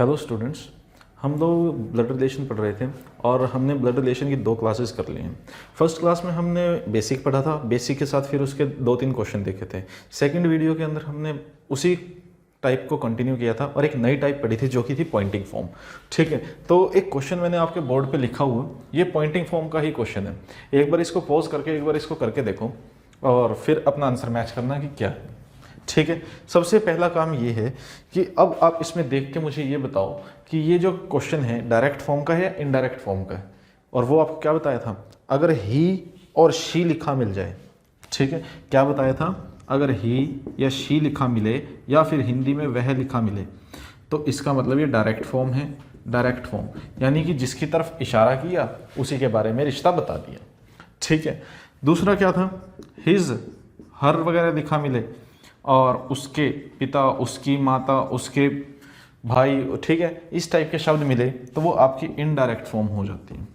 Hello students, हम लोग blood relation पढ़ रहे थे और हमने ब्लड रिलेशन की 2 क्लासेस कर ली हैं। फर्स्ट क्लास में हमने बेसिक पढ़ा था, बेसिक के साथ फिर उसके 2-3 क्वेश्चन देखे थे। सेकंड वीडियो के अंदर हमने उसी टाइप को कंटिन्यू किया था और एक नई टाइप पढ़ी थी जो कि थी पॉइंटिंग फॉर्म। ठीक है, तो एक क्वेश्चन मैंने आपके बोर्ड पे लिखा हुआ, ये पॉइंटिंग फॉर्म का ही क्वेश्चन है। एक बार इसको पॉज करके एक बार इसको करके देखो और फिर अपना आंसर मैच करना कि क्या है। ठीक है, सबसे पहला काम ये है कि अब आप इसमें देख के मुझे ये बताओ कि ये जो क्वेश्चन है डायरेक्ट फॉर्म का है या इनडायरेक्ट फॉर्म का है। और वो आपको क्या बताया था, अगर ही और शी लिखा मिल जाए। ठीक है, क्या बताया था, अगर ही या शी लिखा मिले या फिर हिंदी में वह लिखा मिले तो इसका मतलब ये डायरेक्ट फॉर्म है। डायरेक्ट फॉर्म यानी कि जिसकी तरफ इशारा किया उसी के बारे में रिश्ता बता दिया। ठीक है, दूसरा क्या था, हिज हर वगैरह लिखा मिले और उसके पिता, उसकी माता, उसके भाई, ठीक है, इस टाइप के शब्द मिले तो वो आपकी इनडायरेक्ट फॉर्म हो जाती है।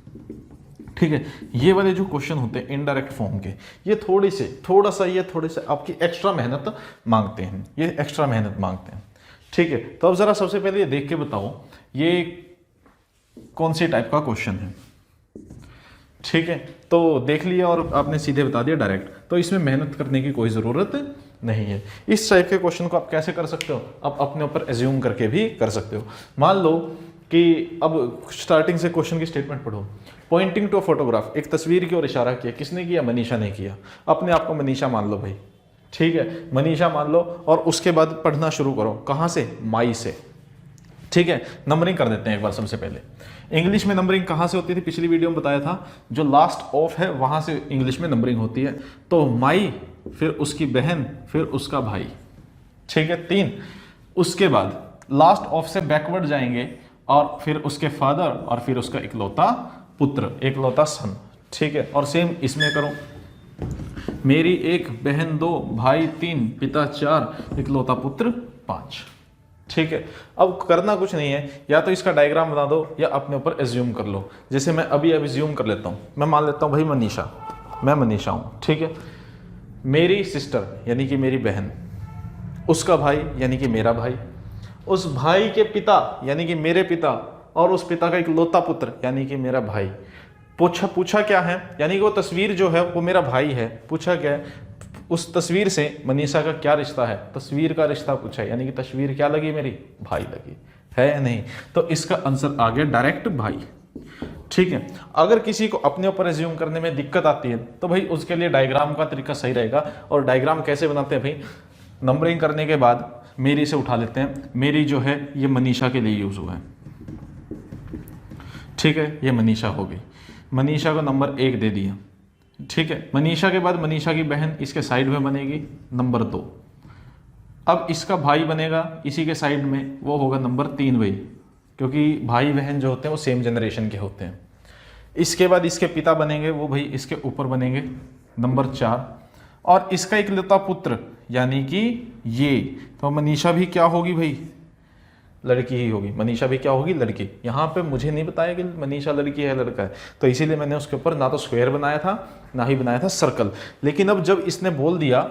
ठीक है, ये वाले जो क्वेश्चन होते हैं इनडायरेक्ट फॉर्म के, ये थोड़े से आपकी एक्स्ट्रा मेहनत मांगते हैं, ये एक्स्ट्रा मेहनत मांगते हैं। ठीक है, तो अब जरा सबसे पहले ये देख के बताओ ये कौन सी टाइप का क्वेश्चन है। ठीक है, तो देख लिया और आपने सीधे बता दिया डायरेक्ट, तो इसमें मेहनत करने की कोई ज़रूरत नहीं है। इस टाइप के क्वेश्चन को आप कैसे कर सकते हो, आप अपने ऊपर एज्यूम करके भी कर सकते हो। मान लो कि अब स्टार्टिंग से क्वेश्चन की स्टेटमेंट पढ़ो, पॉइंटिंग टू अ फोटोग्राफ, एक तस्वीर की ओर इशारा किया, किसने किया, मनीषा ने किया। अपने आप को मनीषा मान लो भाई। ठीक है, मनीषा मान लो और उसके बाद पढ़ना शुरू करो, कहाँ से, माई से। ठीक है, नंबरिंग कर देते हैं एक बार। सबसे पहले इंग्लिश में नंबरिंग कहाँ से होती थी, पिछली वीडियो में बताया था, जो लास्ट ऑफ है वहाँ से इंग्लिश में नंबरिंग होती है। तो माई, फिर उसकी बहन, फिर उसका भाई। ठीक है, 3। उसके बाद लास्ट ऑफ से बैकवर्ड जाएंगे और फिर उसके फादर और फिर उसका इकलौता पुत्र, इकलौता सन। ठीक है, और सेम इसमें करो, मेरी 1 बहन 2 भाई 3 पिता 4 इकलौता पुत्र 5। ठीक है, अब करना कुछ नहीं है, या तो इसका डायग्राम बना दो या अपने ऊपर एज्यूम कर लो। जैसे मैं अभी एज्यूम कर लेता हूँ, मैं मान लेता हूँ भाई मनीषा, मैं मनीषा हूँ। ठीक है, मेरी सिस्टर यानी कि मेरी बहन, उसका भाई यानी कि मेरा भाई, उस भाई के पिता यानी कि मेरे पिता, और उस पिता का इकलौता पुत्र यानी कि मेरा भाई। पूछा क्या है, यानी कि वो तस्वीर जो है वो मेरा भाई है। पूछा क्या है, उस तस्वीर से मनीषा का क्या रिश्ता है, तस्वीर का रिश्ता पूछा है, यानी कि तस्वीर क्या लगी, मेरी भाई लगी है या नहीं। तो इसका आंसर आ गया डायरेक्ट भाई। ठीक है, अगर किसी को अपने ऊपर एज्यूम करने में दिक्कत आती है तो भाई उसके लिए डायग्राम का तरीका सही रहेगा। और डायग्राम कैसे बनाते हैं भाई, नंबरिंग करने के बाद मेरी से उठा लेते हैं, मेरी जो है ये मनीषा के लिए यूज हुआ है। ठीक है, ये मनीषा हो गई, मनीषा को नंबर 1 दे दिया। ठीक है, मनीषा के बाद मनीषा की बहन इसके साइड में बनेगी नंबर 2। अब इसका भाई बनेगा इसी के साइड में, वो होगा नंबर 3 भाई, क्योंकि भाई बहन जो होते हैं वो सेम जनरेशन के होते हैं। इसके बाद इसके पिता बनेंगे, वो भाई इसके ऊपर बनेंगे नंबर 4। और इसका इकलौता पुत्र यानी कि ये, तो मनीषा भी क्या होगी भाई, लड़की ही होगी। मनीषा भी क्या होगी, लड़की। यहाँ पे मुझे नहीं बताया कि मनीषा लड़की है लड़का है, तो इसीलिए मैंने उसके ऊपर ना तो स्क्वायर बनाया था ना ही बनाया था सर्कल। लेकिन अब जब इसने बोल दिया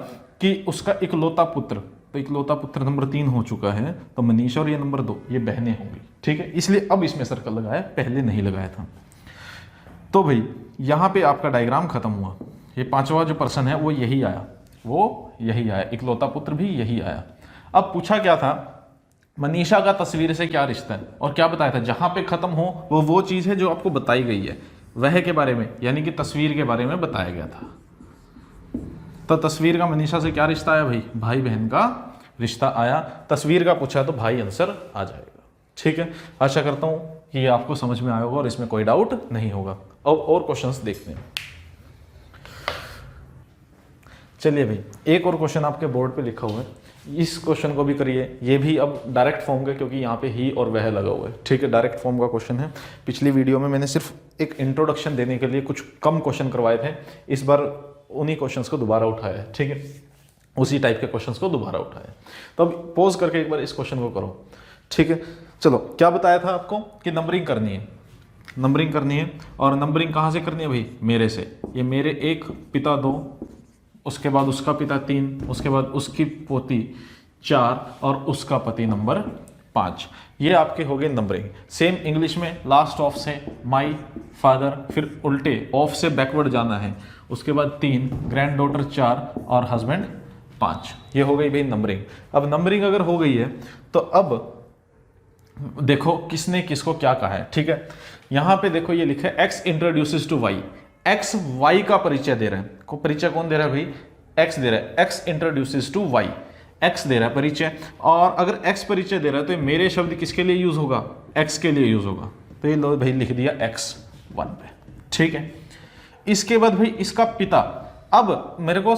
कि उसका इकलौता पुत्र, तो इकलौता पुत्र नंबर 3 हो चुका है, तो मनीषा और ये नंबर 2 ये बहनें होंगी। ठीक है, इसलिए अब इसमें सर्कल लगाया, पहले नहीं लगाया था। तो भाई यहाँ पे आपका डायग्राम खत्म हुआ। ये 5वां जो पर्सन है वो यही आया, वो यही आया, इकलौता पुत्र भी यही आया। अब पूछा क्या था, मनीषा का तस्वीर से क्या रिश्ता है, और क्या बताया था, जहां पे खत्म हो वो चीज है जो आपको बताई गई है, वह के बारे में यानी कि तस्वीर के बारे में बताया गया था। तो तस्वीर का मनीषा से क्या रिश्ता आया भाई, भाई बहन का रिश्ता आया। तस्वीर का पूछा तो भाई आंसर आ जाएगा। ठीक है, आशा करता हूं कि ये आपको समझ में आया होगा और इसमें कोई डाउट नहीं होगा। अब और क्वेश्चंस देखते हैं। चलिए भाई, एक और क्वेश्चन आपके बोर्ड पे लिखा हुआ है, इस क्वेश्चन को भी करिए। ये भी अब डायरेक्ट फॉर्म का, क्योंकि यहाँ पे ही और वह लगा हुआ है। ठीक है, डायरेक्ट फॉर्म का क्वेश्चन है। पिछली वीडियो में मैंने सिर्फ एक इंट्रोडक्शन देने के लिए कुछ कम क्वेश्चन करवाए थे, इस बार उन्हीं क्वेश्चंस को दोबारा उठाया है। ठीक है, उसी टाइप के क्वेश्चंस को दोबारा उठाया। तो अब पॉज करके एक बार इस क्वेश्चन को करो। ठीक है, चलो, क्या बताया था आपको कि नंबरिंग करनी है, नंबरिंग करनी है। और नंबरिंग कहाँ से करनी है भाई, मेरे से। ये मेरे 1 पिता 2, उसके बाद उसका पिता 3, उसके बाद उसकी पोती 4 और उसका पति नंबर 5, ये आपके हो गए नंबरिंग। सेम इंग्लिश में लास्ट ऑफ से माई फादर, फिर उल्टे ऑफ से बैकवर्ड जाना है, उसके बाद 3, ग्रैंड डॉटर 4 और हस्बैंड 5। ये हो गई भाई नंबरिंग। अब नंबरिंग अगर हो गई है तो अब देखो किसने किसको क्या कहा है। ठीक है, यहां पे देखो ये लिखा है X introduces to Y. X Y का परिचय दे रहा है। को परिचय कौन दे रहा है भाई? एक्स दे रहा है। X introduces to Y, X दे रहा है परिचय। और अगर एक्स परिचय दे रहा है तो मेरे शब्द किसके लिए यूज होगा? एक्स के लिए यूज होगा। तो ये लो भाई लिख दिया x1 पे। ठीक है, इसके बाद भाई इसका पिता। अब मेरे को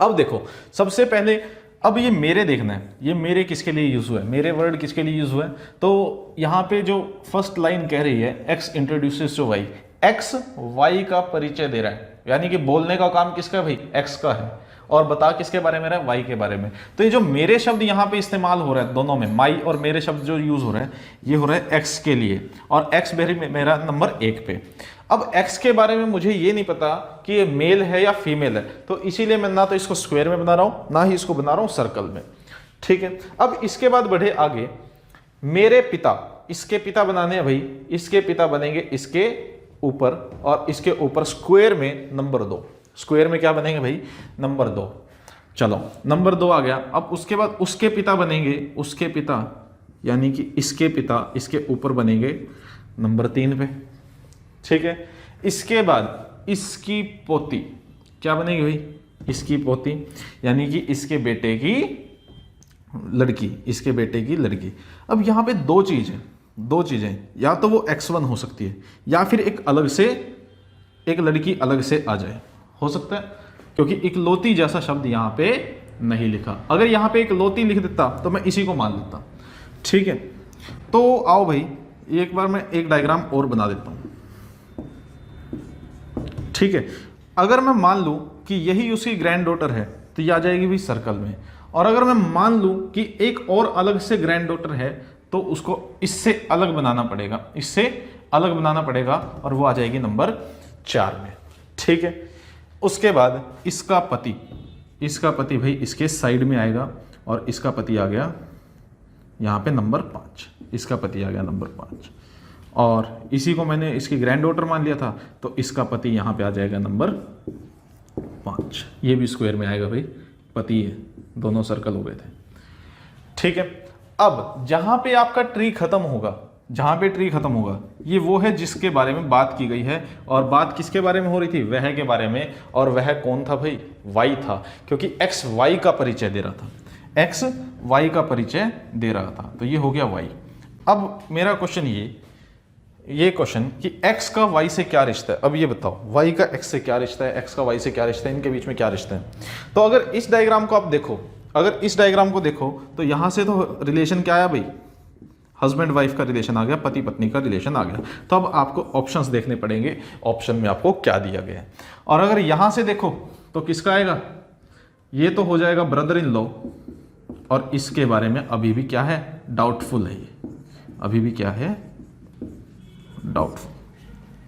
अब देखो सबसे पहले अब ये मेरे देखना है, ये मेरे किसके लिए यूज हुआ है, मेरे वर्ड किसके लिए यूज हुआ है। तो यहां पे जो फर्स्ट लाइन कह रही है X introduces to Y, X Y का परिचय दे रहा है, यानी कि बोलने का काम किसका है भाई? एक्स का है। और बता किसके बारे में रहा है? वाई के बारे में। तो ये जो मेरे शब्द यहां पे इस्तेमाल हो रहा है दोनों में, माई और मेरे शब्द जो यूज हो रहा है ये हो रहा है एक्स के लिए, और एक्स मेरा नंबर 1 पे। अब एक्स के बारे में मुझे ये नहीं पता कि ये मेल है या फीमेल है, तो इसीलिए मैं ना तो इसको स्क्वायर में बना रहा हूं ना ही इसको बना रहा हूं सर्कल में। ठीक है, अब इसके बाद बढ़े आगे, मेरे पिता, इसके पिता बनाने हैं भाई, इसके पिता बनेंगे इसके ऊपर, और इसके ऊपर स्क्वायर में नंबर 2। स्क्वायर में क्या बनेंगे भाई? नंबर 2। चलो नंबर 2 आ गया। अब उसके बाद उसके पिता बनेंगे, उसके पिता यानी कि इसके पिता, इसके ऊपर बनेंगे नंबर 3 पे। ठीक है, इसके बाद इसकी पोती क्या बनेगी भाई? इसकी पोती, यानी कि इसके बेटे की लड़की, इसके बेटे की लड़की। अब यहां पे दो चीजें, या तो वो x1 हो सकती है या फिर एक अलग से एक लड़की अलग से आ जाए, हो सकता है, क्योंकि इकलौती जैसा शब्द यहां पे नहीं लिखा। अगर यहां पे इकलौती लिख देता तो मैं इसी को मान लेता। ठीक है, तो आओ भाई एक बार मैं एक डायग्राम और बना देता हूं। ठीक है, अगर मैं मान लूं कि यही उसकी ग्रैंड डॉटर है तो ये आ जाएगी भी सर्कल में, और अगर मैं मान लूं कि एक और अलग से ग्रैंड डॉटर है तो उसको इससे अलग बनाना पड़ेगा, इससे अलग बनाना पड़ेगा, और वो आ जाएगी नंबर 4 में। ठीक है, उसके बाद इसका पति भाई इसके साइड में आएगा, और इसका पति आ गया यहां पे नंबर 5, इसका पति आ गया नंबर 5, और इसी को मैंने इसकी ग्रैंड डॉटर मान लिया था, तो इसका पति यहां पे आ जाएगा नंबर 5। ये भी स्क्वायर में आएगा भाई, पति है, दोनों सर्कल हो गए थे। ठीक है, अब जहां पे आपका ट्री खत्म होगा, ये वो है जिसके बारे में बात की गई है, और बात किसके बारे में हो रही थी? वह के बारे में। और वह कौन था भाई? वाई था, क्योंकि एक्स वाई का परिचय दे रहा था, एक्स वाई का परिचय दे रहा था, तो ये हो गया वाई। अब मेरा क्वेश्चन ये क्वेश्चन कि x का y से क्या रिश्ता है? अब ये बताओ y का x से क्या रिश्ता है, x का y से क्या रिश्ता है, इनके बीच में क्या रिश्ता है? तो अगर इस डायग्राम को आप देखो, तो यहां से तो रिलेशन क्या आया भाई? हस्बैंड वाइफ का रिलेशन आ गया, पति पत्नी का रिलेशन आ गया। तो अब आपको ऑप्शंस देखने पड़ेंगे, ऑप्शन में आपको क्या दिया गया है। और अगर यहां से देखो तो किसका आएगा? ये तो हो जाएगा ब्रदर इन लॉ, और इसके बारे में अभी भी क्या है? डाउटफुल है, ये अभी भी क्या है? डाउटफुल।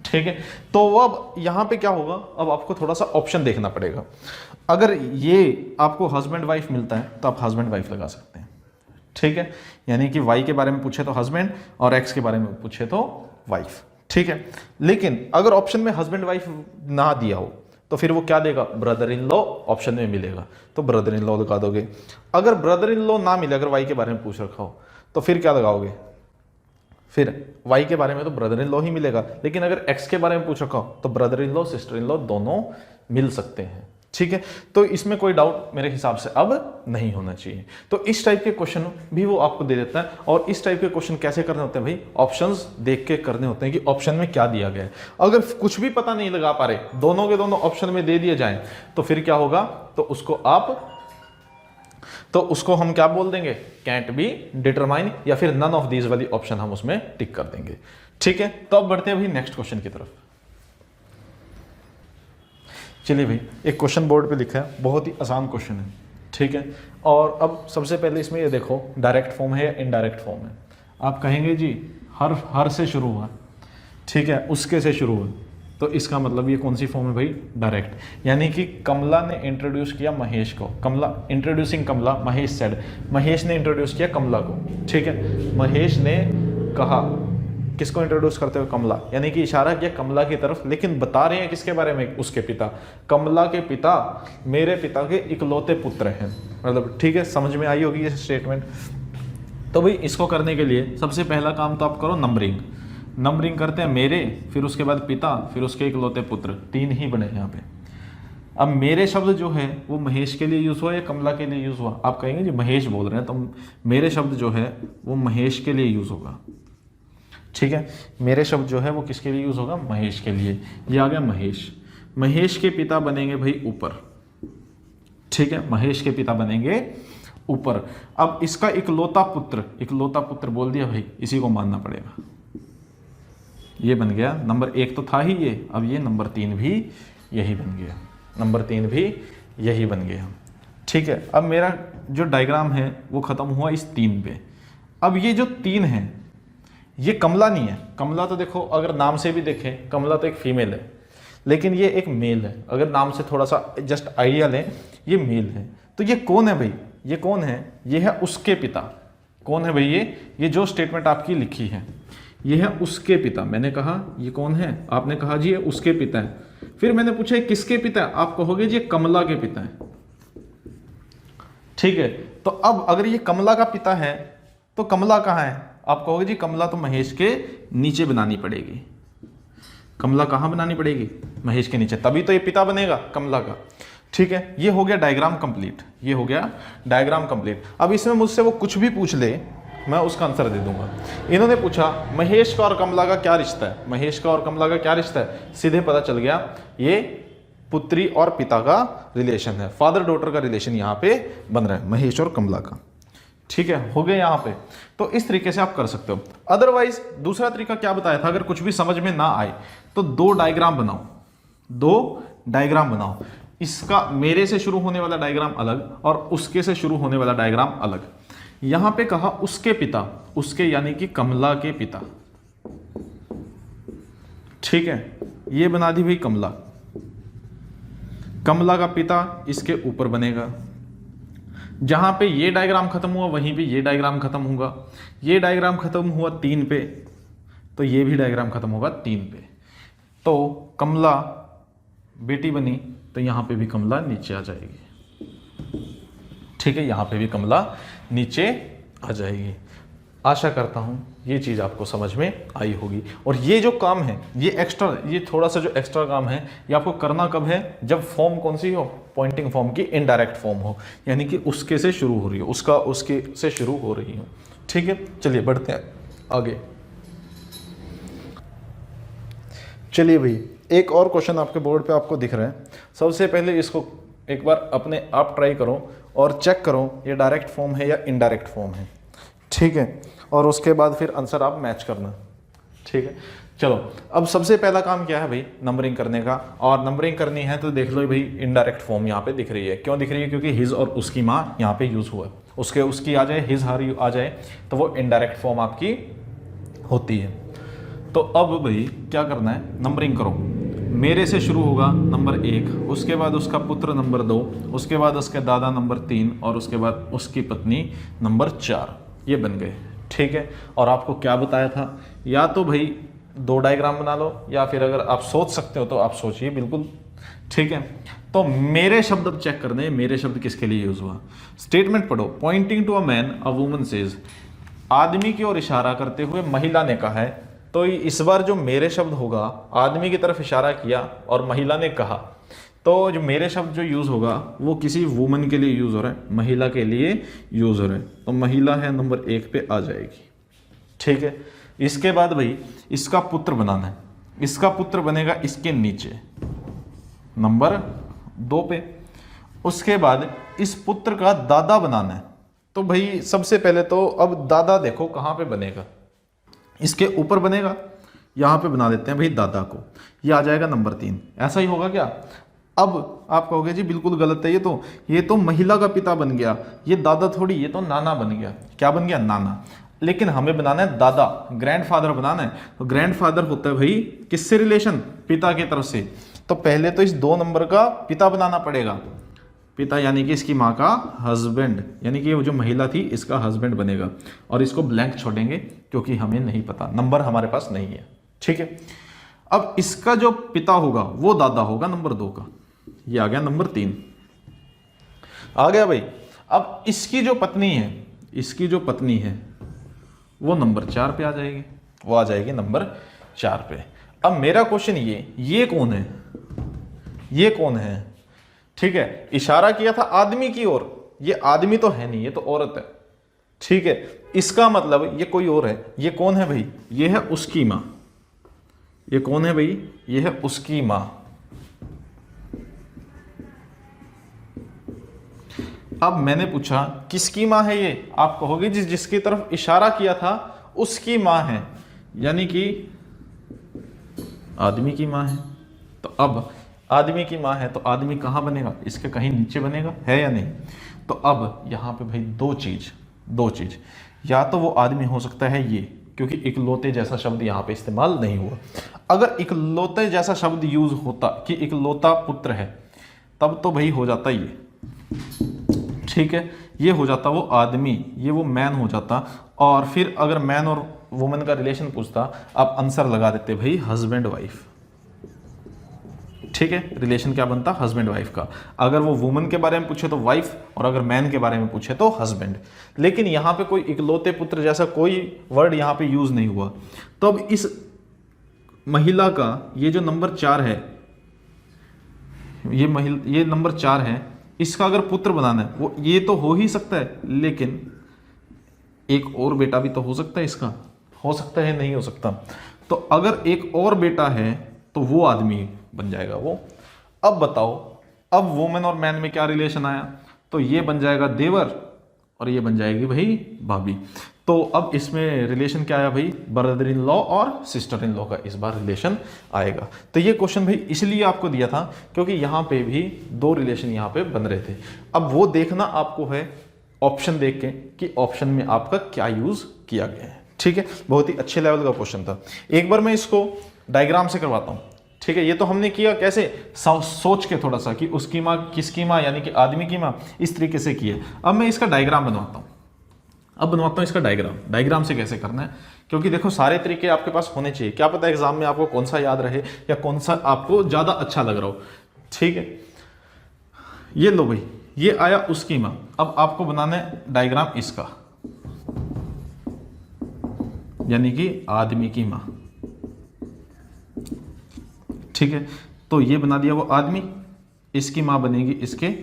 ठीक है, तो अब यहां पे क्या होगा? अब आपको थोड़ा सा ऑप्शन देखना पड़ेगा। अगर ये आपको हस्बैंड वाइफ मिलता है तो आप हस्बैंड वाइफ लगा सकते हैं। ठीक है, यानी कि वाई के बारे में पूछे तो हस्बैंड, और एक्स के बारे में पूछे तो वाइफ। ठीक है, लेकिन अगर ऑप्शन में हस्बैंड वाइफ ना दिया हो तो फिर वो क्या देगा? ब्रदर इन लॉ ऑप्शन में मिलेगा, तो ब्रदर इन लॉ लगा दोगे। अगर ब्रदर इन लॉ ना मिले, अगर वाई के बारे में पूछ रखा हो, तो फिर क्या लगाओगे? फिर y के बारे में तो ब्रदर इन लॉ ही मिलेगा, लेकिन अगर x के बारे में पूछ रखा हो तो brother in law, sister in law दोनों मिल सकते हैं। ठीक है, तो इसमें कोई डाउट मेरे हिसाब से अब नहीं होना चाहिए। तो इस टाइप के क्वेश्चन भी वो आपको दे देता है, और इस टाइप के क्वेश्चन कैसे करने होते हैं भाई? ऑप्शंस देख के करने होते हैं कि ऑप्शन में क्या दिया गया है। अगर कुछ भी पता नहीं लगा पा रहे, दोनों के दोनों ऑप्शन में दे दिए जाए, तो फिर क्या होगा? तो उसको हम क्या बोल देंगे? कैंट बी डिटरमाइन, या फिर नन ऑफ दीज वाली ऑप्शन हम उसमें टिक कर देंगे। ठीक है, तो अब बढ़ते हैं भाई नेक्स्ट क्वेश्चन की तरफ। चलिए भाई, एक क्वेश्चन बोर्ड पे लिखा है, बहुत ही आसान क्वेश्चन है। ठीक है, और अब सबसे पहले इसमें ये देखो डायरेक्ट फॉर्म है या इनडायरेक्ट फॉर्म है। आप कहेंगे जी हर से शुरू हुआ, ठीक है, उसके से शुरू हुआ, तो इसका मतलब ये कौन सी फॉर्म है भाई, डायरेक्ट। यानी कि कमला ने इंट्रोड्यूस किया महेश को, कमला इंट्रोड्यूसिंग कमला, महेश सेड, महेश ने इंट्रोड्यूस किया कमला को, ठीक है। महेश ने कहा, किसको इंट्रोड्यूस करते हुए, कमला, यानी कि इशारा किया कमला की तरफ, लेकिन बता रहे हैं किसके बारे में, उसके पिता, कमला के पिता मेरे पिता के इकलौते पुत्र हैं, मतलब ठीक है, समझ में आई होगी ये स्टेटमेंट। तो भाई इसको करने के लिए सबसे पहला काम तो आप करो नंबरिंग, नंबरिंग करते हैं मेरे, फिर उसके बाद पिता, फिर उसके इकलौते पुत्र, 3 ही बने यहाँ पे। अब मेरे शब्द जो है वो महेश के लिए यूज़ हुआ या कमला के लिए यूज़ हुआ, आप कहेंगे जी महेश बोल रहे हैं, तो मेरे शब्द जो है वो महेश के लिए यूज़ होगा, ठीक है। मेरे शब्द जो है वो किसके लिए यूज़ होगा, महेश के लिए। ये आ गया महेश, महेश के पिता बनेंगे भाई ऊपर, ठीक है, महेश के पिता बनेंगे ऊपर। अब इसका इकलौता पुत्र, इकलौता पुत्र बोल दिया भाई, इसी को मानना पड़ेगा। ये बन गया नंबर 1 तो था ही ये, अब ये नंबर 3 भी यही बन गया, नंबर 3 भी यही बन गया, ठीक है। अब मेरा जो डायग्राम है वो ख़त्म हुआ इस 3 पे। अब ये जो 3 है ये कमला नहीं है, कमला तो देखो अगर नाम से भी देखें कमला तो एक फीमेल है, लेकिन ये एक मेल है, अगर नाम से थोड़ा सा जस्ट आइडिया लें ये मेल है। तो ये कौन है भाई, ये कौन है, ये है उसके पिता। कौन है भाई ये जो स्टेटमेंट आपकी लिखी है ये है उसके पिता। मैंने कहा ये कौन है, आपने कहा जी ये उसके पिता है। फिर मैंने पूछा ये किसके पिता है, आप कहोगे जी कमला के पिता है, ठीक है। तो अब अगर ये कमला का पिता है तो कमला कहाँ है, आप कहोगे जी कमला तो महेश के नीचे बनानी पड़ेगी। कमला कहाँ बनानी पड़ेगी, महेश के नीचे, तभी तो ये पिता बनेगा कमला का, ठीक है। ये हो गया डायग्राम कंप्लीट, ये हो गया डायग्राम कंप्लीट। अब इसमें मुझसे वो कुछ भी पूछ ले मैं उसका आंसर दे दूंगा। इन्होंने पूछा महेश का और कमला का क्या रिश्ता है, महेश का और कमला का क्या रिश्ता है, सीधे पता चल गया ये पुत्री और पिता का रिलेशन है, फादर डॉटर का रिलेशन यहाँ पे बन रहा है महेश और कमला का, ठीक है। हो गया यहाँ पे, तो इस तरीके से आप कर सकते हो। अदरवाइज दूसरा तरीका क्या बताया था, अगर कुछ भी समझ में ना आए तो 2 डायग्राम बनाओ, 2 डायग्राम बनाओ। इसका मेरे से शुरू होने वाला डायग्राम अलग और उसके से शुरू होने वाला डायग्राम अलग। यहां पे कहा उसके पिता, उसके यानी कि कमला के पिता, ठीक है। ये बना दी भाई कमला, कमला का पिता इसके ऊपर बनेगा। जहां पे ये डायग्राम खत्म हुआ वहीं पे ये डायग्राम खत्म होगा। ये डायग्राम खत्म हुआ 3 पे तो ये भी डायग्राम खत्म होगा 3 पे। तो कमला बेटी बनी तो यहां पे भी कमला नीचे आ जाएगी, ठीक है। यहां पे भी कमला नीचे आ जाएगी। आशा करता हूं ये चीज़ आपको समझ में आई होगी। और ये जो काम है ये एक्स्ट्रा, ये थोड़ा सा जो एक्स्ट्रा काम है ये आपको करना कब है, जब फॉर्म कौन सी हो, पॉइंटिंग फॉर्म की इनडायरेक्ट फॉर्म हो, यानी कि उसके से शुरू हो रही हो, उसका उसके से शुरू हो रही हो, ठीक है। चलिए बढ़ते हैं आगे। चलिए भाई एक और क्वेश्चन आपके बोर्ड पे आपको दिख रहा है। सबसे पहले इसको एक बार अपने आप ट्राई करो और चेक करो ये डायरेक्ट फॉर्म है या इनडायरेक्ट फॉर्म है, ठीक है। और उसके बाद फिर आंसर आप मैच करना, ठीक है। चलो अब सबसे पहला काम क्या है भाई, नंबरिंग करने का। और नंबरिंग करनी है तो देख लो भाई इनडायरेक्ट फॉर्म यहाँ पे दिख रही है। क्यों दिख रही है, क्योंकि हिज और उसकी माँ यहाँ पे यूज हुआ है। उसकी आ जाए, हिज हर आ जाए तो वो इनडायरेक्ट फॉर्म आपकी होती है। तो अब भाई क्या करना है, नंबरिंग करो। मेरे से शुरू होगा नंबर 1, उसके बाद उसका पुत्र नंबर 2, उसके बाद उसके दादा नंबर 3 और उसके बाद उसकी पत्नी नंबर 4। ये बन गए, ठीक है। और आपको क्या बताया था, या तो भाई 2 डायग्राम बना लो या फिर अगर आप सोच सकते हो तो आप सोचिए बिल्कुल, ठीक है। तो मेरे शब्द अब चेक करने, मेरे शब्द किसके लिए यूज हुआ। स्टेटमेंट पढ़ो, pointing to a man a woman says, आदमी की ओर इशारा करते हुए महिला ने कहा है। तो इस बार जो मेरे शब्द होगा आदमी की तरफ इशारा किया और महिला ने कहा, तो जो मेरे शब्द जो यूज होगा वो किसी वुमन के लिए यूज हो रहा है, महिला के लिए यूज हो रहा है। तो महिला है नंबर 1 पे आ जाएगी, ठीक है। इसके बाद भाई इसका पुत्र बनाना है, इसका पुत्र बनेगा इसके नीचे नंबर 2 पे। उसके बाद इस पुत्र का दादा बनाना है। तो भाई सबसे पहले तो अब दादा देखो कहाँ पे बनेगा, इसके ऊपर बनेगा, यहाँ पे बना देते हैं भाई दादा को, ये आ जाएगा नंबर 3। ऐसा ही होगा क्या। अब आप कहोगे जी बिल्कुल गलत है, ये तो महिला का पिता बन गया, ये दादा थोड़ी, ये तो नाना बन गया। क्या बन गया, नाना। लेकिन हमें बनाना है दादा, ग्रैंडफादर बनाना है। तो ग्रैंडफादर होता है भाई किससे रिलेशन, पिता की तरफ से। तो पहले तो इस 2 नंबर का पिता बनाना पड़ेगा, पिता यानी कि इसकी माँ का हस्बैंड, यानी कि वो जो महिला थी इसका हस्बैंड बनेगा। और इसको ब्लैंक छोड़ेंगे क्योंकि हमें नहीं पता, नंबर हमारे पास नहीं है, ठीक है। अब इसका जो पिता होगा वो दादा होगा नंबर 2 का, ये आ गया नंबर 3 आ गया भाई। अब इसकी जो पत्नी है, इसकी जो पत्नी है वो नंबर 4 पे आ जाएगी, वो आ जाएगी नंबर 4 पे। अब मेरा क्वेश्चन ये कौन है, ये कौन है, ठीक है। इशारा किया था आदमी की ओर, ये आदमी तो है नहीं, ये तो औरत है, ठीक है। इसका मतलब ये कोई और है। ये कौन है भाई, ये है उसकी मां। ये कौन है भाई, ये है उसकी मां। अब मैंने पूछा किसकी मां है ये, आप कहोगे जिसकी तरफ इशारा किया था उसकी मां है, यानी कि आदमी की मां है। तो अब आदमी की मां है तो आदमी कहां बनेगा, इसके कहीं नीचे बनेगा, है या नहीं। तो अब यहां पे भाई दो चीज, या तो वो आदमी हो सकता है ये, क्योंकि इकलौते जैसा शब्द यहां पे इस्तेमाल नहीं हुआ। अगर इकलौते जैसा शब्द यूज होता कि इकलौता पुत्र है, तब तो भाई हो जाता ये, ठीक है, ये हो जाता वो आदमी, ये वो मैन हो जाता। और फिर अगर मैन और वुमेन का रिलेशन पूछता, आप आंसर लगा देते भाई हस्बैंड वाइफ, ठीक है। रिलेशन क्या बनता, हस्बैंड वाइफ का। अगर वो वुमेन के बारे में पूछे तो वाइफ, और अगर मैन के बारे में पूछे तो हस्बैंड। लेकिन यहां पे कोई इकलौते पुत्र जैसा कोई वर्ड यहां पे यूज नहीं हुआ। तो अब इस महिला का ये जो नंबर 4 है, ये नंबर 4 है, इसका अगर पुत्र बनाना है, वो ये तो हो ही सकता है, लेकिन एक और बेटा भी तो हो सकता है, इसका हो सकता है, नहीं हो सकता। तो अगर एक और बेटा है तो वो आदमी बन जाएगा वो। अब बताओ, अब वुमेन और मैन में क्या रिलेशन आया, तो ये बन जाएगा देवर और ये बन जाएगी भाई भाभी। तो अब इसमें रिलेशन क्या आया भाई, ब्रदर इन लॉ और सिस्टर इन लॉ का इस बार रिलेशन आएगा। तो ये क्वेश्चन भाई इसलिए आपको दिया था क्योंकि यहाँ पे भी 2 रिलेशन यहाँ पे बन रहे थे। अब वो देखना आपको है ऑप्शन देख के कि ऑप्शन में आपका क्या यूज किया गया है, ठीक है। बहुत ही अच्छे लेवल का क्वेश्चन था। एक बार मैं इसको डायग्राम से करवाता हूँ, ठीक है। ये तो हमने किया कैसे, सोच के थोड़ा सा कि उसकी माँ किसकी माँ, यानी कि आदमी की माँ, इस तरीके से किया। अब मैं इसका डायग्राम बनवाता हूँ, अब बनवाता हूँ इसका डायग्राम से कैसे करना है, क्योंकि देखो सारे तरीके आपके पास होने चाहिए। क्या पता एग्जाम में आपको कौन सा याद रहे या कौन सा आपको ज्यादा अच्छा लग रहा हो, ठीक है। ये लो भाई, ये आया उसकी माँ। अब आपको बनाना है डायग्राम इसका, यानी कि आदमी की माँ, ठीक है। तो ये बना दिया वो आदमी, इसकी माँ बनेगी इसके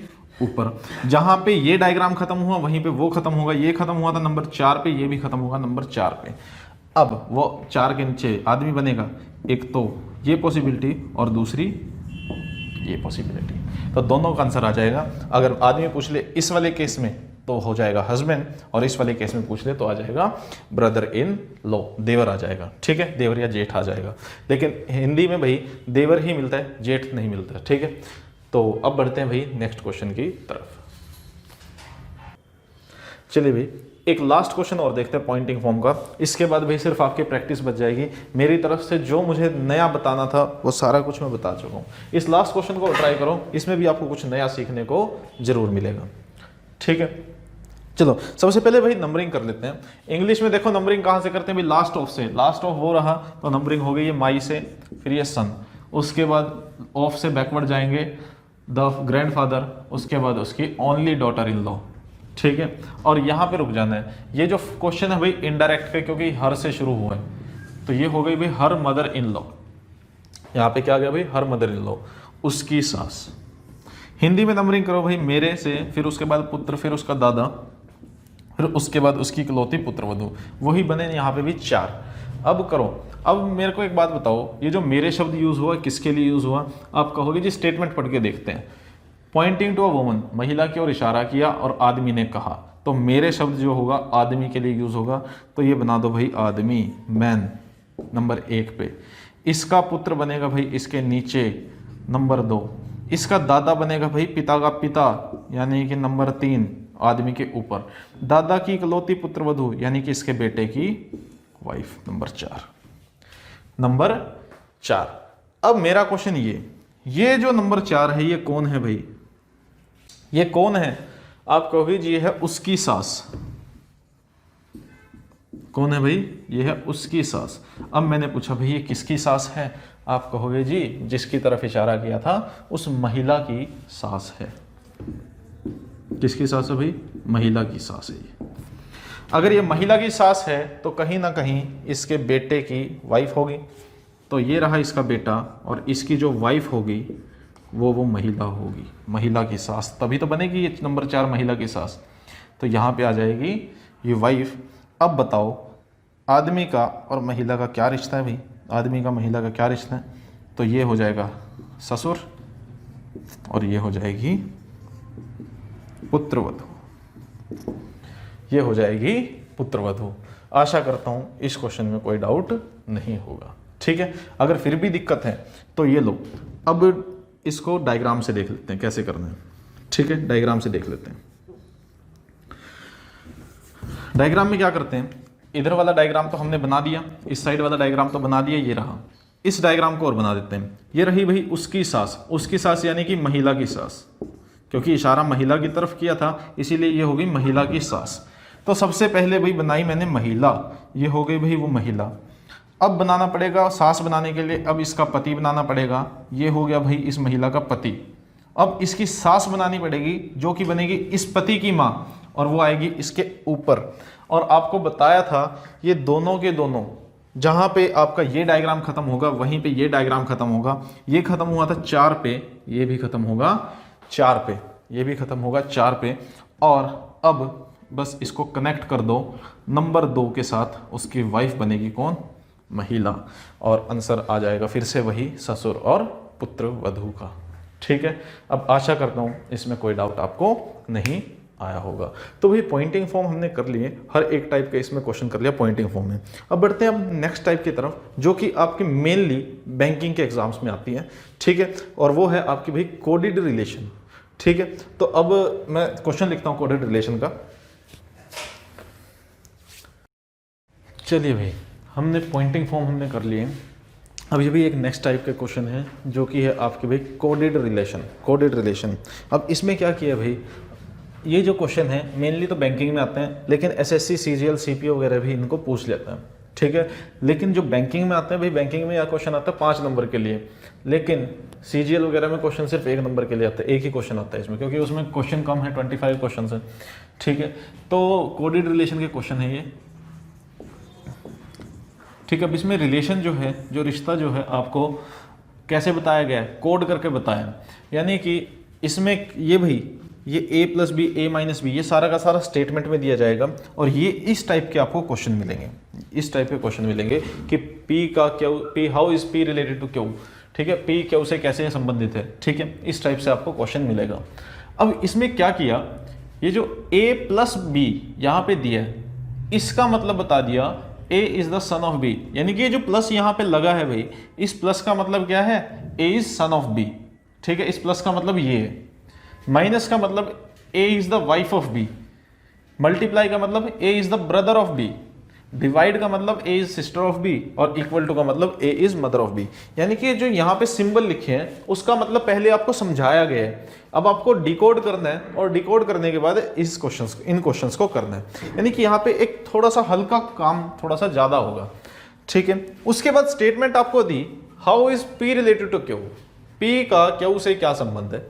ऊपर। जहां पे ये डायग्राम खत्म हुआ वहीं पे वो खत्म होगा, ये खत्म हुआ था नंबर 4 पे, ये भी खत्म होगा नंबर 4 पे। अब वो 4 के नीचे आदमी बनेगा, एक तो ये पॉसिबिलिटी और दूसरी ये पॉसिबिलिटी। तो दोनों का आंसर आ जाएगा। अगर आदमी पूछ ले इस वाले केस में तो हो जाएगा हस्बैंड, और इस वाले केस में पूछ ले तो आ जाएगा ब्रदर इन लॉ, देवर आ जाएगा, ठीक है। देवर या जेठ आ जाएगा। लेकिन हिंदी में भाई देवर ही मिलता है, जेठ नहीं मिलता, ठीक है। तो अब बढ़ते हैं भाई नेक्स्ट क्वेश्चन की तरफ। चलिए भाई एक लास्ट क्वेश्चन और देखते हैं पॉइंटिंग फॉर्म का। इसके बाद भाई सिर्फ आपकी प्रैक्टिस बच जाएगी। मेरी तरफ से जो मुझे नया बताना था वो सारा कुछ मैं बता चुका हूँ। इस लास्ट क्वेश्चन को ट्राई करो, इसमें भी आपको कुछ नया सीखने को जरूर मिलेगा, ठीक है। चलो सबसे पहले भाई नंबरिंग कर लेते हैं। इंग्लिश में देखो नंबरिंग कहाँ से करते हैं भाई, लास्ट ऑफ से। लास्ट ऑफ वो रहा तो नंबरिंग हो गई ये माई से, फिर ये सन, उसके बाद ऑफ से बैकवर्ड जाएंगे द ग्रैंडफादर, उसके बाद उसकी ओनली डॉटर इन लॉ, ठीक है। और यहाँ पे रुक जाना है। ये जो क्वेश्चन है भाई इनडायरेक्ट का, क्योंकि हर से शुरू हुआ है, तो ये हो गई भाई हर मदर इन लॉ। यहाँ पे क्या आ गया भाई, हर मदर इन लॉ, उसकी सास। हिंदी में नंबरिंग करो भाई मेरे से, फिर उसके बाद पुत्र, फिर उसका दादा, फिर उसके बाद उसकी इकलौती पुत्रवधू, वही बने यहाँ पे भी 4। अब करो, अब मेरे को एक बात बताओ, ये जो मेरे शब्द यूज हुआ किसके लिए यूज हुआ, आप कहोगे जी स्टेटमेंट पढ़ के देखते हैं। पॉइंटिंग टू अ वुमन, महिला की ओर इशारा किया और आदमी ने कहा, तो मेरे शब्द जो होगा आदमी के लिए यूज होगा। तो ये बना दो भाई आदमी, मैन नंबर 1 पे। इसका पुत्र बनेगा भाई इसके नीचे नंबर 2। इसका दादा बनेगा भाई पिता का पिता, यानी कि नंबर 3 आदमी के ऊपर। दादा की इकलौती पुत्रवधू यानी कि इसके बेटे की वाइफ, नंबर 4। नंबर 4। अब मेरा क्वेश्चन ये जो नंबर 4 है ये कौन है भाई? ये कौन है? आप कहोगे जी ये है उसकी सास। कौन है भाई? ये है उसकी सास। अब मैंने पूछा भाई ये किसकी सास है? आप कहोगे जी जिसकी तरफ इशारा किया था उस महिला की सास है। किसकी सास है भाई? महिला की सास है ये। अगर ये महिला की सास है तो कहीं ना कहीं इसके बेटे की वाइफ होगी। तो ये रहा इसका बेटा और इसकी जो वाइफ होगी वो महिला होगी, महिला की सास। तभी तो बनेगी ये नंबर 4 महिला की सास। तो यहाँ पे आ जाएगी ये वाइफ। अब बताओ आदमी का और महिला का क्या रिश्ता है भाई? आदमी का महिला का क्या रिश्ता है? तो ये हो जाएगा ससुर और ये हो जाएगी पुत्रवधू। ये हो जाएगी पुत्रवधू। आशा करता हूँ इस क्वेश्चन में कोई डाउट नहीं होगा। ठीक है, अगर फिर भी दिक्कत है तो ये लो, अब इसको डायग्राम से देख लेते हैं कैसे करना है। ठीक है, डायग्राम से देख लेते हैं। डायग्राम में क्या करते हैं, इधर वाला डायग्राम तो हमने बना दिया, इस साइड वाला डायग्राम तो बना दिया, ये रहा। इस डायग्राम को और बना देते हैं। ये रही भाई उसकी सास। उसकी सास यानी कि महिला की सास, क्योंकि इशारा महिला की तरफ किया था इसीलिए ये हो गई महिला की सास। तो सबसे पहले भाई बनाई मैंने महिला, ये हो गई भाई वो महिला। अब बनाना पड़ेगा सास बनाने के लिए, अब इसका पति बनाना पड़ेगा, ये हो गया भाई इस महिला का पति। अब इसकी सास बनानी पड़ेगी जो कि बनेगी इस पति की माँ, और वो आएगी इसके ऊपर। और आपको बताया था ये दोनों के दोनों, जहाँ पे आपका ये डायग्राम खत्म होगा वहीं पे ये डायग्राम खत्म होगा। ये खत्म हुआ था 4 पे, ये भी खत्म होगा 4 पे, ये भी खत्म होगा 4 पे। और अब बस इसको कनेक्ट कर दो नंबर 2 के साथ, उसकी वाइफ बनेगी कौन? महिला। और आंसर आ जाएगा फिर से वही ससुर और पुत्र वधू का। ठीक है, अब आशा करता हूँ इसमें कोई डाउट आपको नहीं आया होगा। तो भाई पॉइंटिंग फॉर्म हमने कर लिए, हर एक टाइप का इसमें क्वेश्चन कर लिया पॉइंटिंग फॉर्म में। अब बढ़ते हैं अब नेक्स्ट टाइप की तरफ, जो कि आपके मेनली बैंकिंग के एग्जाम्स में आती है। ठीक है, और वो है आपकी भाई कोडेड रिलेशन। ठीक है, तो अब मैं क्वेश्चन लिखता हूँ कोडेड रिलेशन का। चलिए भाई, हमने पॉइंटिंग फॉर्म हमने कर लिए। अब ये भी एक नेक्स्ट टाइप के क्वेश्चन है जो कि है आपके भाई कोडेड रिलेशन। कोडेड रिलेशन, अब इसमें क्या किया भाई, ये जो क्वेश्चन है मेनली तो बैंकिंग में आते हैं, लेकिन एसएससी, सीजीएल, सीपीओ वगैरह भी इनको पूछ लेते हैं। ठीक है, लेकिन जो बैंकिंग में आते हैं भाई, बैंकिंग में यह क्वेश्चन आता है 5 नंबर के लिए, लेकिन सीजीएल वगैरह में क्वेश्चन सिर्फ 1 नंबर के लिए आता है। एक ही क्वेश्चन आता है इसमें, क्योंकि उसमें क्वेश्चन कम है, 25 क्वेश्चन है। ठीक है, तो कोडेड रिलेशन के क्वेश्चन है ये। ठीक है, अब इसमें रिलेशन जो है, जो रिश्ता जो है आपको कैसे बताया गया है, कोड करके बताया। यानी कि इसमें ये भाई ये a + b a - b ये सारा का सारा स्टेटमेंट में दिया जाएगा, और ये इस टाइप के आपको क्वेश्चन मिलेंगे। इस टाइप के क्वेश्चन मिलेंगे कि p का Q, p how is p related to Q. ठीक है, p क्यू से कैसे संबंधित है। ठीक है, इस टाइप से आपको क्वेश्चन मिलेगा। अब इसमें क्या किया, ये जो a + b यहाँ पे दिया है, इसका मतलब बता दिया a is the son of b, यानी कि ये जो प्लस यहाँ पे लगा है भाई, इस प्लस का मतलब क्या है, a is son of b। ठीक है, इस प्लस का मतलब ये है, माइनस का मतलब a is the wife of b, multiply का मतलब a is the brother of b, divide का मतलब a is sister of b, और इक्वल टू का मतलब a is mother of b। यानी कि जो यहाँ पे सिंबल लिखे हैं उसका मतलब पहले आपको समझाया गया है, अब आपको डिकोड करना है, और डिकोड करने के बाद इन क्वेश्चंस को करना है। यानी कि यहाँ पे एक थोड़ा सा हल्का काम थोड़ा सा ज्यादा होगा। ठीक है, उसके बाद स्टेटमेंट आपको दी, how is p related to Q, p का क्यू से क्या संबंध है,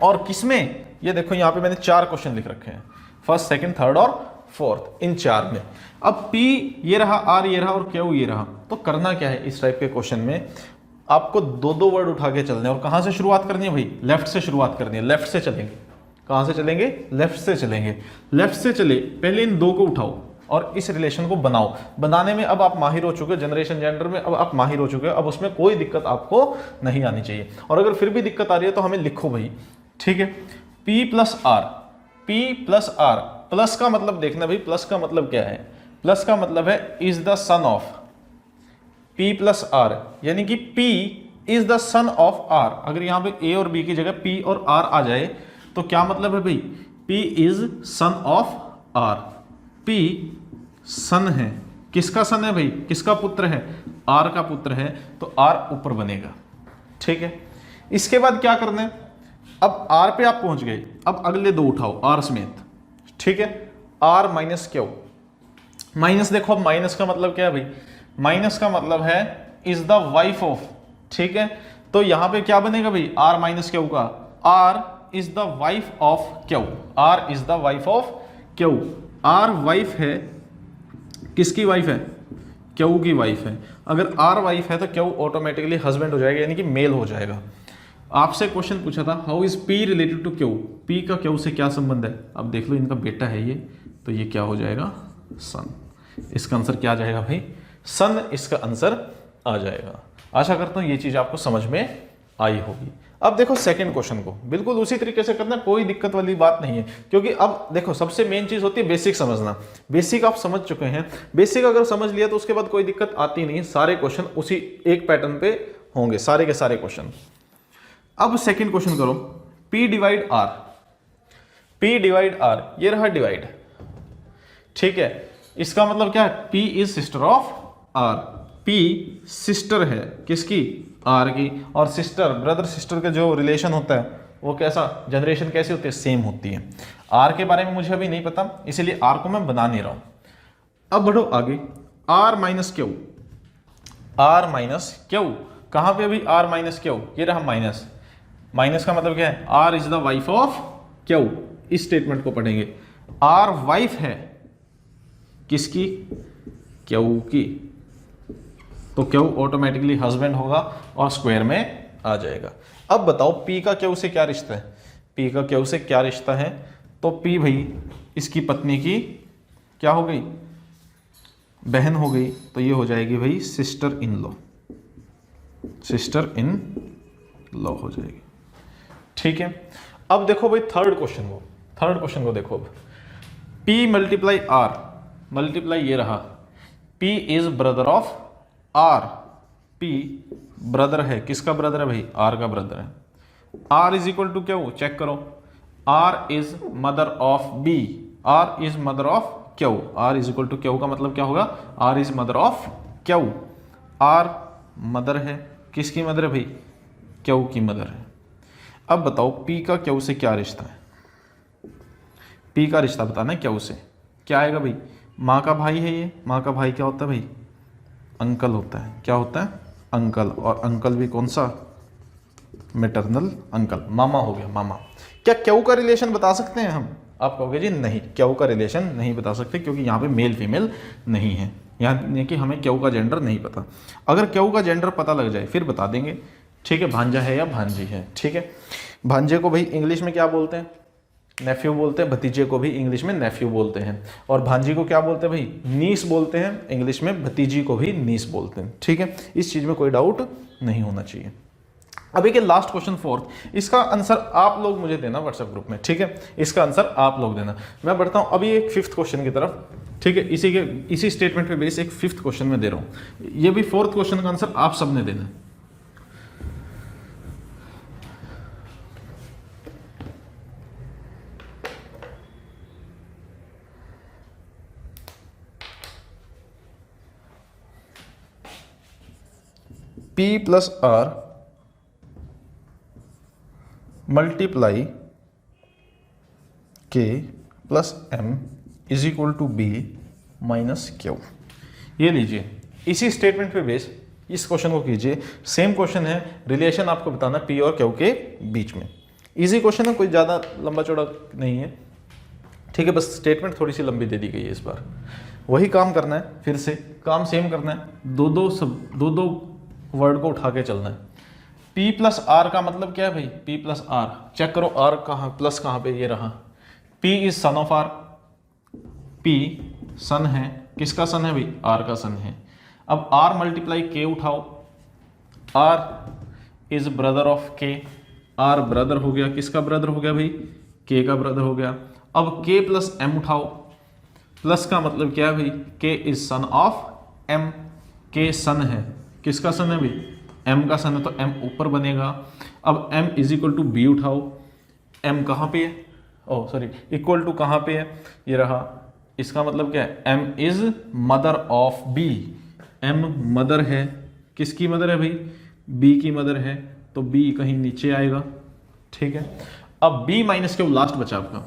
और किसमें, ये देखो यहाँ पे मैंने 4 क्वेश्चन लिख रखे हैं, फर्स्ट, सेकंड, थर्ड और फोर्थ, इन 4 में। अब P ये रहा, R ये रहा और Q ये रहा। तो करना क्या है इस टाइप के क्वेश्चन में, आपको 2-2 वर्ड उठा के चलने, और कहाँ से शुरुआत करनी है भाई, लेफ्ट से शुरुआत करनी है। लेफ्ट से चलेंगे, कहाँ से चलेंगे, लेफ्ट से चलेंगे। लेफ्ट से चले, पहले इन 2 को उठाओ और इस रिलेशन को बनाओ। बनाने में अब आप माहिर हो चुके हो, जनरेशन जेंडर में अब आप माहिर हो चुके हो, अब उसमें कोई दिक्कत आपको नहीं आनी चाहिए। और अगर फिर भी दिक्कत आ रही है तो हमें लिखो भाई। ठीक है, P + R, P + R, plus का मतलब देखना भाई, प्लस का मतलब क्या है, प्लस का मतलब है is the son of P + R, यानी कि P is the son of R। अगर यहाँ पे A और B की जगह P और R आ जाए तो क्या मतलब है भाई, P is son of R, P सन है, किसका सन है भाई, किसका पुत्र है, R का पुत्र है, तो R ऊपर बनेगा। ठीक है, इसके बाद क्या करना है, अब R पे आप पहुंच गए, अब अगले दो उठाओ R समेत। ठीक है, R माइनस क्यू, माइनस देखो, अब माइनस का मतलब क्या है भाई, माइनस का मतलब है इज द वाइफ ऑफ। ठीक है, तो यहां पे क्या बनेगा भाई, R माइनस क्यू का, R is the wife of Q, R is the wife of Q. R wife है, किसकी वाइफ है, क्यू की वाइफ है। अगर R वाइफ है तो क्यू ऑटोमेटिकली हस्बैंड हो जाएगा, यानी कि मेल हो जाएगा। आपसे क्वेश्चन पूछा था how is P related to Q, P का क्यू से क्या संबंध है। अब देख लो, इनका बेटा है ये, तो ये क्या हो जाएगा, सन। इसका आंसर क्या आ जाएगा भाई, सन इसका आंसर आ जाएगा। आशा करता हूं ये चीज आपको समझ में आई होगी। अब देखो सेकंड क्वेश्चन को बिल्कुल उसी तरीके से करना, कोई दिक्कत वाली बात नहीं है, क्योंकि अब देखो सबसे मेन चीज होती है बेसिक समझना। बेसिक आप समझ चुके हैं, बेसिक अगर समझ लिया तो उसके बाद कोई दिक्कत आती नहीं, सारे क्वेश्चन उसी एक पैटर्न पे होंगे, सारे के सारे क्वेश्चन। अब सेकंड क्वेश्चन करो, P divide R, P divide R, ये रहा डिवाइड। ठीक है, इसका मतलब क्या है, P is sister of R, P sister है किसकी, R की। और सिस्टर, ब्रदर सिस्टर का जो रिलेशन होता है वो कैसा, जनरेशन कैसी होती है, सेम होती है। R के बारे में मुझे अभी नहीं पता, इसीलिए R को मैं बना नहीं रहा हूं। अब बढ़ो आगे, R minus Q, R minus Q, कहां पे अभी R माइनस क्यू, ये रहा माइनस। माइनस का मतलब क्या है, R is the wife of Q, इस स्टेटमेंट को पढ़ेंगे। R वाइफ है किसकी, क्यू की, तो क्यू ऑटोमेटिकली हस्बैंड होगा और स्क्वायर में आ जाएगा। अब बताओ P का क्यू से क्या रिश्ता है, P का क्यू से क्या रिश्ता है, तो P भाई इसकी पत्नी की क्या हो गई, बहन हो गई, तो ये हो जाएगी भाई sister in law, sister in law हो जाएगी। ठीक है, अब देखो भाई थर्ड क्वेश्चन को देखो। अब P मल्टीप्लाई R, मल्टीप्लाई ये रहा, P is brother of R, P brother है, किसका ब्रदर है भाई, R का ब्रदर है। R इज इक्वल टू क्या हो, चेक करो, R is mother of B, R is mother of Q, R is equal to Q का मतलब क्या होगा, R is mother of Q। R mother है, किसकी मदर है भाई, Q की मदर है। अब बताओ P का Q से क्या रिश्ता है, P का रिश्ता बताना है Q से, क्या आएगा भाई, माँ का भाई है ये, माँ का भाई क्या होता है भाई, अंकल होता है, क्या होता है, अंकल। और अंकल भी कौन सा, मैटरनल अंकल, मामा हो गया, मामा। क्या क्यू का रिलेशन बता सकते हैं हम, आप कहोगे जी नहीं, क्यू का रिलेशन नहीं बता सकते, क्योंकि यहाँ पे मेल फीमेल नहीं है, यानी कि हमें क्यू का जेंडर नहीं पता। अगर क्यू का जेंडर पता लग जाए फिर बता देंगे। ठीक है, भांजा है या भांजी है। ठीक है, भांजे को भाई इंग्लिश में क्या बोलते हैं, नेफ्यू बोलते हैं, भतीजे को भी इंग्लिश में नेफ्यू बोलते हैं, और भांजी को क्या बोलते हैं भाई, नीस बोलते हैं इंग्लिश में, भतीजी को भी नीस बोलते हैं। ठीक है, इस चीज में कोई डाउट नहीं होना चाहिए। अभी के लास्ट क्वेश्चन फोर्थ, इसका आंसर आप लोग मुझे देना व्हाट्सएप ग्रुप में। ठीक है, इसका आंसर आप लोग देना। मैं बढ़ता हूं अभी एक फिफ्थ क्वेश्चन की तरफ। ठीक है, इसी स्टेटमेंट पे बेस एक फिफ्थ क्वेश्चन में दे रहा हूं, ये भी फोर्थ क्वेश्चन का आंसर आप सबने देना है। P plus R multiply K plus M is equal to B minus Q। ये लीजिए, इसी स्टेटमेंट पे बेस इस क्वेश्चन को कीजिए। सेम क्वेश्चन है, रिलेशन आपको बताना P और Q के बीच में। इजी क्वेश्चन है, कोई ज़्यादा लंबा चौड़ा नहीं है। ठीक है, बस स्टेटमेंट थोड़ी सी लंबी दे दी गई है इस बार। वही काम करना है, फिर से काम सेम करना है, दो वर्ड को उठा के चलना है। P प्लस R का मतलब क्या है भाई, P प्लस R, चेक करो R कहाँ, प्लस कहाँ पे, ये रहा। P is son of R, P सन है, किसका सन है भाई, R का सन है। अब R मल्टीप्लाई K उठाओ, R is brother of K, R brother हो गया, किसका ब्रदर हो गया भाई, K का ब्रदर हो गया। अब K प्लस M उठाओ, प्लस का मतलब क्या है भाई, K is son of M, K सन है, किसका सन है भाई, M का सन है, तो M ऊपर बनेगा। अब M is equal to B उठाओ, M कहाँ पे है, ओ सॉरी, इक्वल टू कहाँ पे है, ये रहा, इसका मतलब क्या है, m is mother of b, m mother है, किसकी मदर है भाई, b की मदर है, तो b कहीं नीचे आएगा, ठीक है। अब b माइनस क्यू लास्ट बचा आपका,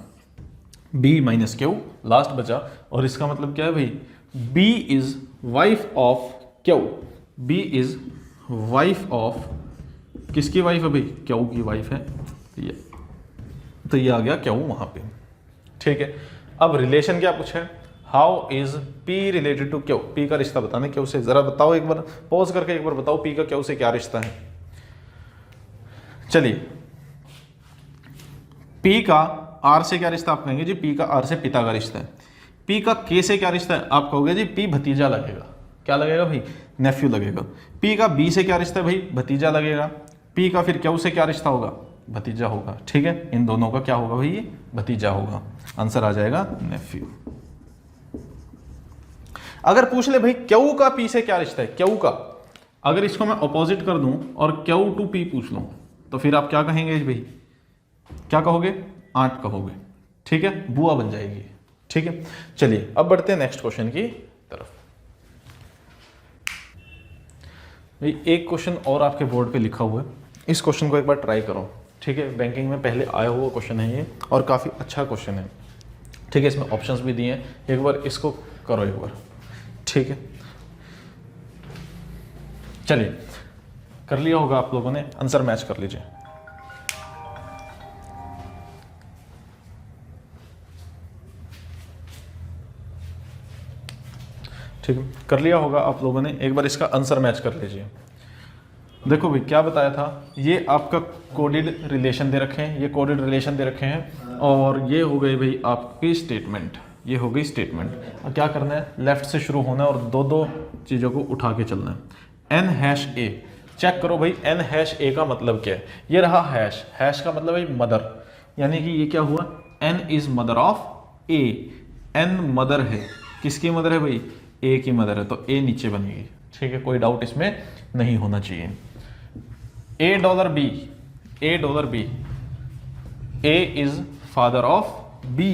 b माइनस क्यू लास्ट बचा, और इसका मतलब क्या है भाई, b is wife of Q, b is wife of, किसकी वाइफ है भाई, क्यू की वाइफ है, तो ये आ गया क्यू वहां पे, ठीक है। अब रिलेशन क्या पूछा है, how is p related to Q, p का रिश्ता बताने क्यू से, जरा बताओ एक बार, पॉज करके एक बार बताओ p का क्यू से क्या रिश्ता है। चलिए, p का r से क्या रिश्ता, आप कहेंगे जी p का r से पिता का रिश्ता है, p का k से क्या रिश्ता है, आप कहोगे जी p भतीजा लगेगा, क्या लगेगा भाई, नेफ्यू लगेगा। p का b से क्या रिश्ता है भाई, भतीजा लगेगा। p का फिर क्यू से क्या रिश्ता होगा, भतीजा होगा, ठीक है। इन दोनों का क्या होगा भाई, ये भतीजा होगा, आंसर आ जाएगा नेफ्यू। अगर पूछ ले भाई क्यू का p से क्या रिश्ता है, क्यू का, अगर इसको मैं ऑपोजिट कर दूं और क्यू टू p पूछ लूं, तो फिर आप क्या कहेंगे भाई, क्या कहोगे, आंट कहोगे, ठीक है, बुआ बन जाएगी, ठीक है। चलिए अब बढ़ते हैं नेक्स्ट क्वेश्चन की तरफ। भाई एक क्वेश्चन और आपके बोर्ड पे लिखा हुआ है, इस क्वेश्चन को एक बार ट्राई करो, ठीक है। बैंकिंग में पहले आया हुआ क्वेश्चन है ये, और काफ़ी अच्छा क्वेश्चन है, ठीक है। इसमें ऑप्शंस भी दिए हैं, एक बार इसको करो एक बार, ठीक है। चलिए, कर लिया होगा आप लोगों ने, आंसर मैच कर लीजिए। ठीक है, कर लिया होगा आप लोगों ने, एक बार इसका आंसर मैच कर लीजिए। देखो भाई क्या बताया था, ये आपका कोडेड रिलेशन दे रखे हैं, ये कोडेड रिलेशन दे रखे हैं, और ये हो गई भाई आपकी स्टेटमेंट, ये हो गई स्टेटमेंट। और क्या करना है, लेफ्ट से शुरू होना है और दो दो चीज़ों को उठा के चलना है। एन हैश ए, चेक करो भाई एन हैश ए का मतलब क्या है, ये रहा हैश, हैश का मतलब है मदर, यानी कि ये क्या हुआ, N is mother of A, N mother है, किसकी मदर है भाई, ए की मदर है, तो ए नीचे बनेगी, ठीक है, कोई डाउट इसमें नहीं होना चाहिए। $B, $B, A is father of B,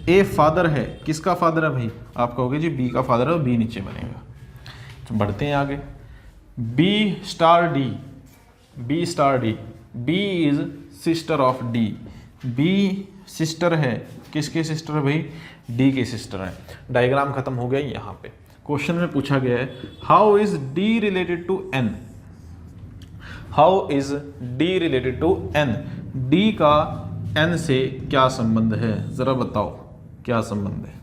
A father है, किसका फादर है भाई, आप कहोगे जी बी का फादर है, बी नीचे बनेगा। तो बढ़ते हैं आगे, B star D, B star D, B is sister of D, B sister है, किसकी सिस्टर है भाई, D की सिस्टर है। डायग्राम खत्म हो गया यहाँ पे। क्वेश्चन में पूछा गया है how is D related to N, how is D related to N, D का N से क्या संबंध है, जरा बताओ क्या संबंध है।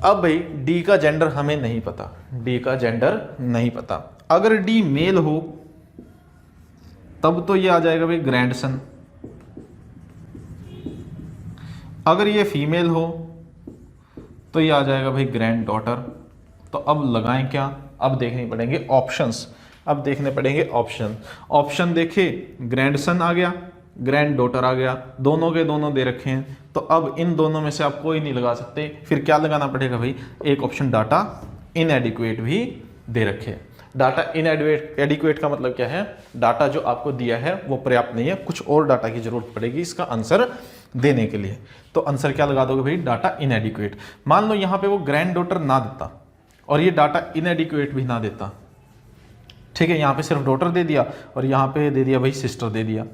अब भाई D का जेंडर हमें नहीं पता, D का जेंडर नहीं पता। अगर D मेल हो तब तो ये आ जाएगा भाई ग्रैंडसन, अगर ये फीमेल हो तो ये आ जाएगा भाई ग्रैंड डॉटर। तो अब लगाएं क्या, अब देखने पड़ेंगे ऑप्शंस, अब देखने पड़ेंगे ऑप्शन। ऑप्शन देखे, ग्रैंडसन आ गया, ग्रैंड डॉटर आ गया, दोनों के दोनों दे रखे हैं, तो अब इन दोनों में से आप कोई नहीं लगा सकते, फिर क्या लगाना पड़ेगा भाई, एक ऑप्शन डाटा इनएडिक्वेट भी दे रखे। डाटा इनएडिक्वेट का मतलब क्या है, डाटा जो आपको दिया है वो पर्याप्त नहीं है, कुछ और डाटा की जरूरत पड़ेगी इसका आंसर देने के लिए। तो आंसर क्या लगा दोगे भाई, डाटा इनएडिक्वेट। मान लो यहाँ पे वो ग्रैंड डॉटर ना देता और ये डाटा इनएडिक्वेट भी ना देता, ठीक है, यहाँ पे सिर्फ डॉटर दे दिया और यहाँ पे दे दिया भाई सिस्टर दे दिया,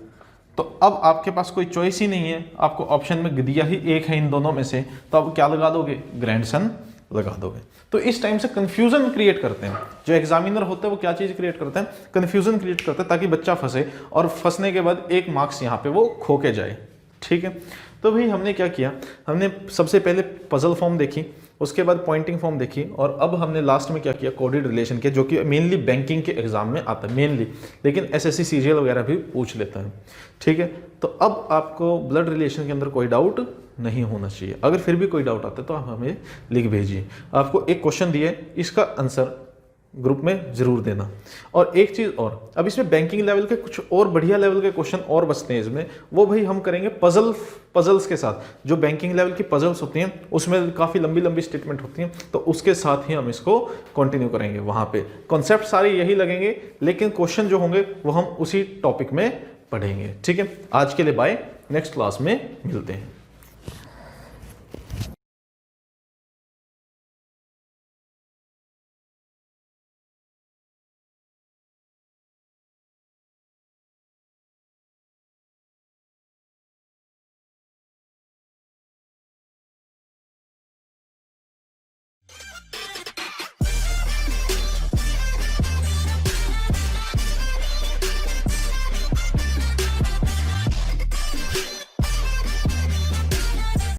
तो अब आपके पास कोई चॉइस ही नहीं है, आपको ऑप्शन में दिया ही एक है इन दोनों में से, तो अब क्या लगा दोगे, ग्रैंडसन लगा दोगे। तो इस टाइम से कंफ्यूजन क्रिएट करते हैं, जो एग्जामिनर होते हैं वो क्या चीज क्रिएट करते हैं, कंफ्यूजन क्रिएट करते हैं, ताकि बच्चा फंसे और फंसने के बाद एक मार्क्स यहाँ पे वो खो के जाए, ठीक है। तो भाई हमने क्या किया, हमने सबसे पहले पजल फॉर्म देखी, उसके बाद पॉइंटिंग फॉर्म देखी, और अब हमने लास्ट में क्या किया, कोडेड रिलेशन के, जो कि मेनली बैंकिंग के एग्जाम में आता है मेनली, लेकिन एसएससी सीजीएल वगैरह भी पूछ लेता है, ठीक है। तो अब आपको ब्लड रिलेशन के अंदर कोई डाउट नहीं होना चाहिए, अगर फिर भी कोई डाउट आता है तो आप हमें लिख भेजिए। आपको एक क्वेश्चन दिए, इसका आंसर ग्रुप में जरूर देना। और एक चीज और, अब इसमें बैंकिंग लेवल के कुछ और बढ़िया लेवल के क्वेश्चन और बचते हैं इसमें, वो भाई हम करेंगे पजल्स के साथ। जो बैंकिंग लेवल की पजल्स होती हैं उसमें काफ़ी लंबी लंबी स्टेटमेंट होती हैं, तो उसके साथ ही हम इसको कंटिन्यू करेंगे। वहाँ पे कॉन्सेप्ट सारे यही लगेंगे, लेकिन क्वेश्चन जो होंगे वो हम उसी टॉपिक में पढ़ेंगे, ठीक है। आज के लिए बाय, नेक्स्ट क्लास में मिलते हैं।